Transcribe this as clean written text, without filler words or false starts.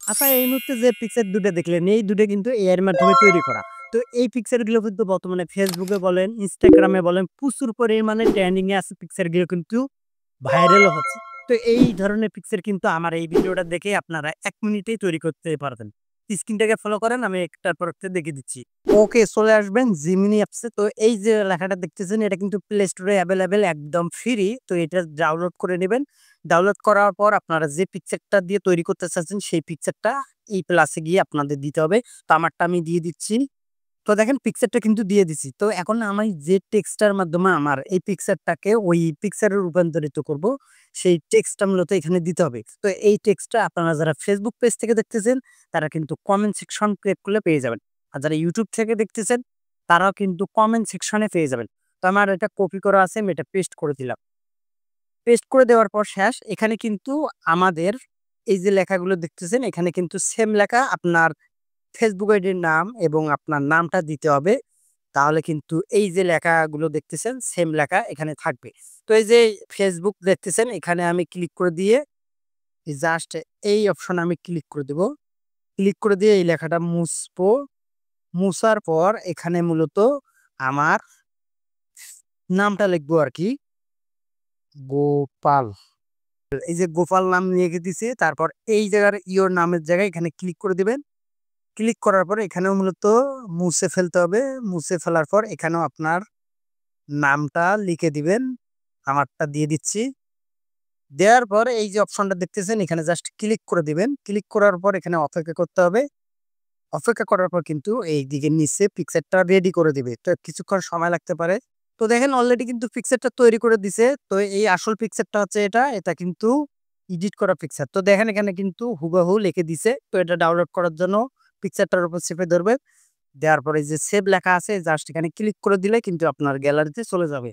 আচ্ছা, এই মুহূর্তে যে পিকচার দুটো দেখলেন, এই দুটো কিন্তু এআই এর মাধ্যমে তৈরি করা। তো এই পিকচার গুলো কিন্তু বর্তমানে Facebook এ বলেন, Instagram এ বলেন প্রচুর পরিমাণে ট্রেন্ডিং এ আছে, পিকচার গুলো কিন্তু ভাইরালও হচ্ছে। তো এই ধরনের পিকচার কিন্তু আমার এই ভিডিওটা দেখে আপনারা ১ মিনিটেই তৈরি করতে পারবেন। স্ক্রিনটাকে ফলো করেন, আমি একটার পর একটা দেখিয়ে দিচ্ছি। ওকে, চলে আসবেন Gemini অ্যাপসে। তো এই যে লেখাটা দেখতেছেন, এটা কিন্তু প্লে স্টোরে এভেইলেবল, একদম ফ্রি। তো এটা ডাউনলোড করে নিবেন। ডাউনলোড করার পর আপনারা যে পিকচারটা দিয়ে তৈরি করতে চাচ্ছেন, সেই পিকচারটা এই প্লাসে গিয়ে আপনাদের দিতে হবে। তো আমারটা আমি দিয়ে দিচ্ছি। তো দেখেন পিকচারটা কিন্তু দিয়ে দিছি। তো এখন আমি যে টেক্সটটার মাধ্যমে আমার এই পিকচারটাকে ওই পিকচারে রূপান্তরিত করব, সেই টেক্সটটা মূলত এখানে দিতে হবে। তো এই টেক্সটটা আপনারা যারা Facebook পেজ থেকে দেখতেছেন, তারা কিন্তু কমেন্ট সেকশন ক্লিক করলে পেয়ে যাবেন। আর যারা YouTube থেকে দেখতেছেন, তারাও কিন্তু কমেন্ট সেকশনে পেয়ে যাবেন। তো আমার এটা কপি করা আছে, আমি এটা পেস্ট করে দিলাম। পেস্ট করে দেওয়ার পর শেষ। এখানে কিন্তু আমাদের এই যে লেখাগুলো দেখতেছেন, এখানে কিন্তু সেম লেখা আপনার ফেসবুক আইডির নাম এবং আপনার নামটা দিতে হবে। তাহলে কিন্তু এই যে লেখাগুলো দেখতেছেন, সেম লেখা এখানে থাকবে। তো এই যে ফেসবুক দেখতেছেন, এখানে আমি ক্লিক করে দিয়ে জাস্ট এই অপশনে আমি ক্লিক করে দেব। ক্লিক করে দিয়ে এই লেখাটা মুছবো। মুছার পর এখানে মূলত আমার নামটা লিখবো আরকি, গোপাল। এই যে গোপাল নাম লিখে দিছি। তারপর এই জায়গার ইওর নামের জায়গায় এখানে ক্লিক করে দিবেন। ক্লিক করার পর এখানেও মূলত মুছে ফেলতে হবে। মুছে ফেলার পর এখানেও আপনার নামটা লিখে দিবেন। আমারটা দিয়ে দিচ্ছি। দেওয়ার পর এই যে অপশনটা দেখতেছেন, এখানে জাস্ট ক্লিক করে দিবেন। ক্লিক করার পর এখানে অপেক্ষা করতে হবে। অপেক্ষা করার পর কিন্তু এইদিকে নিচে পিকচারটা রেডি করে দিবে। তো কিছুক্ষণ সময় লাগতে পারে। তো দেখেন অলরেডি কিন্তু পিকচারটা তৈরি করে দিছে। তো এই আসল পিকচারটা হচ্ছে এটা। এটা কিন্তু এডিট করা পিকচার। তো দেখেন এখানে কিন্তু হুবহু লিখে দিছে। তো এটা ডাউনলোড করার জন্য পিকচারটার উপর চেপে ধরবেন। দেওয়ার পরে যে সেভ লেখা আছে, জাস্ট এখানে ক্লিক করে দিলে কিন্তু আপনার গ্যালারিতে চলে যাবে।